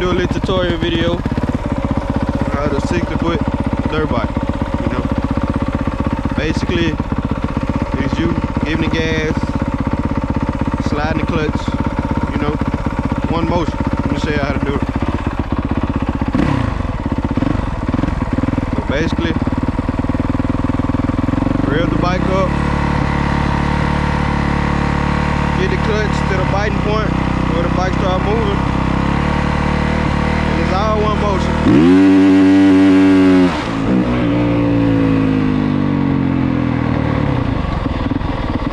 do a little tutorial video on how to 60-foot dirt bike. You know, basically it's you giving the gas, sliding the clutch. You know, one motion. Let me show you how to do it. So basically, rev the bike up, get the clutch to the biting point where the bike start moving, and it's all one motion.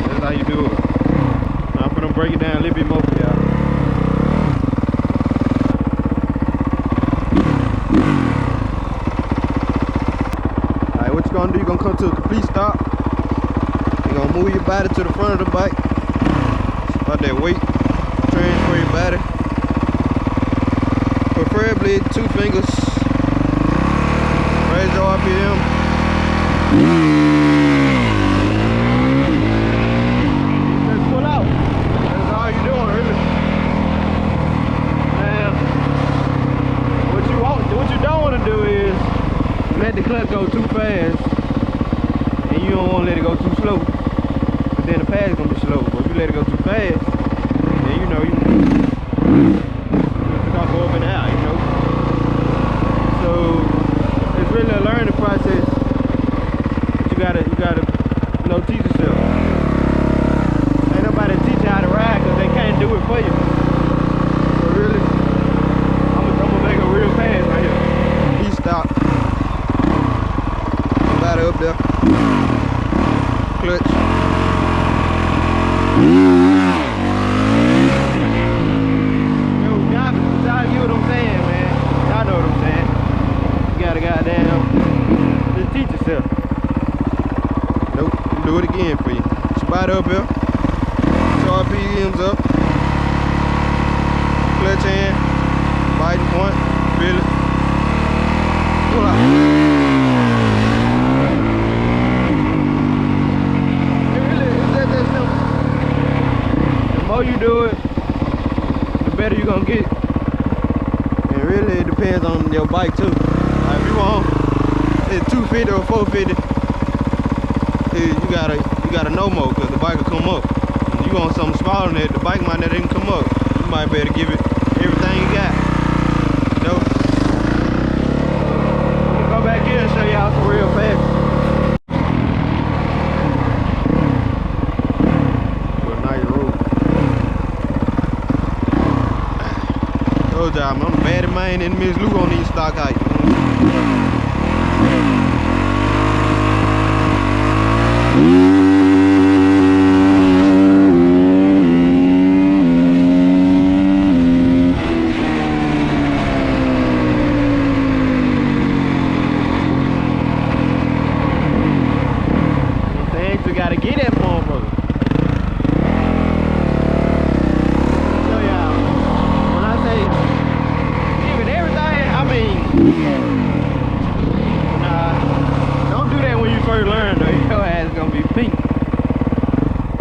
That's how you do it. Now I'm gonna break it down a little bit more for y'all. Alright, what you're gonna do, you're gonna come to a complete stop. You're gonna move your body to the front of the bike. It's about that weight. Transfer your body. Preferably 2 fingers. Raise your RPM. Just pull out. That's all you're doing, really. Now, what you don't want to do is let the clutch go too fast, and you don't want to let it go too slow. But then the pad's gonna be slow. But if you let it go too fast, then you know it's gonna go up and out, you know. So it's really a learning process. But you gotta teach yourself. Ain't nobody teach you how to ride because they can't do it for you. So really, I'm gonna make a real pass right here. He stop. Body up there. Clutch. Yo, y'all get what I'm saying, man. Y'all know what I'm saying. You gotta goddamn just teach yourself. Nope, do it again for you. Put your body up here. Your RPMs up. Clutch hand. Biting point. Feel it. Pull out. The more you do it, the better you're gonna get. And really, it depends on your bike too. Like if you want it's 250 or 450, you gotta know more because the bike will come up. If you want something smaller than that, the bike might not even come up. You might better give it everything you got. You know? Go back here and show y'all some real fast. I'm the baddest man in Miss Lou on these stock heights. You gotta get that motherfucker. Nah, don't do that when you first learn though. Your ass is gonna be pink.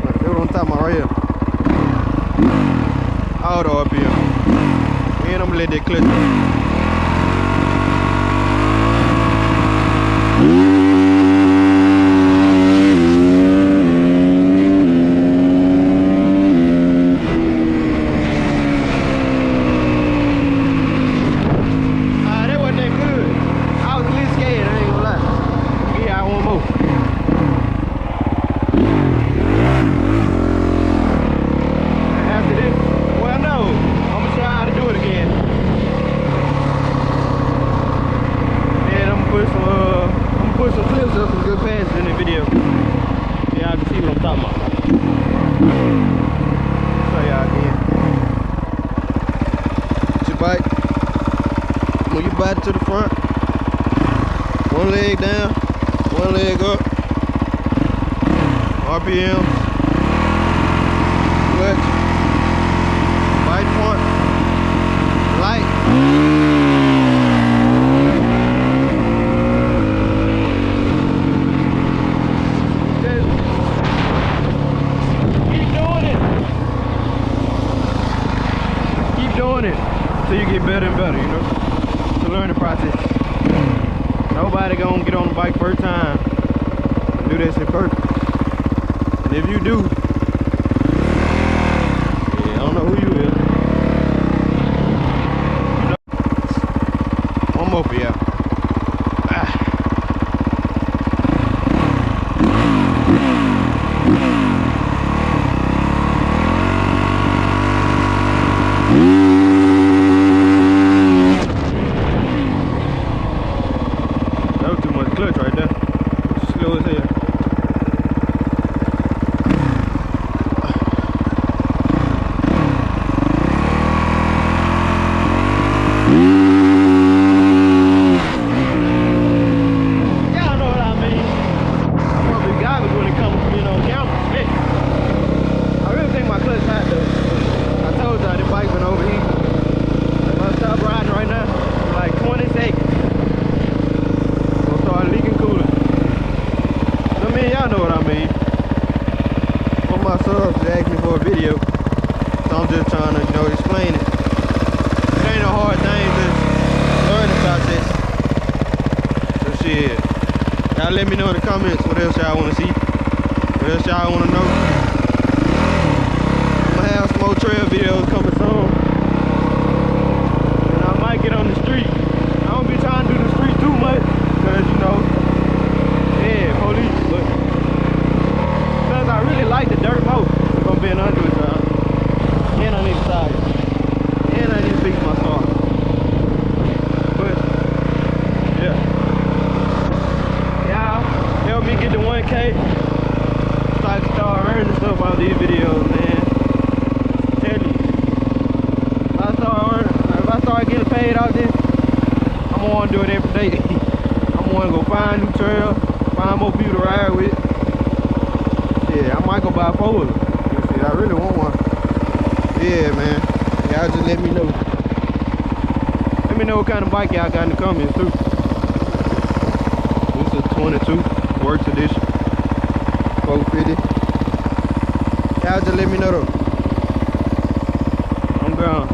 That's what I'm talking about right here. All the RPM. And I'm gonna let that clutch go. Put some clips of some good passes in the video. So y'all can see what I'm talking about. Show y'all again. Put your bike. Move your body to the front. One leg down, one leg up. RPM. Clutch. Bite point. Light. Keep doing it. Till you get better and better, you know. It's a learning process. Nobody gonna get on the bike first time and do that shit perfect. And if you do, yeah, I don't know who you is. You know, one more for you. Clutch right there. Slow as hell. Y'all know what I mean. I'm gonna be garbage when it comes to being on camera. Shit. I really think my clutch hot though. I told y'all the bike been overheating. If I stop riding right now, in like 20 seconds. Leaking cooler. I mean, y'all know what I mean. One of my subs asked me for a video, so I'm just trying to, you know, explain it. It ain't a hard thing, just learning process. So shit, y'all let me know in the comments what else y'all want to see, what else y'all want to know. I'm gonna have some more trail videos coming soon, and I might get on the street. I don't be trying to do the street too much. Cause you know, yeah, police, but because I really like the dirt most, if I'm being honest with y'all. And I need to tire. And I need to fix my car. But yeah. Y'all help me get to 1K so I can start earning stuff out of these videos, man. Tell you. If I start getting paid out this, I'm gonna wanna do it every day. I want to go find new trail, find more people to ride with. Yeah, I might go buy a four-wheeler. Shit, I really want one. Yeah, man. Y'all just let me know. Let me know what kind of bike y'all got in the comments too. This is a 22 Works Edition, 450. Y'all just let me know though. I'm gone.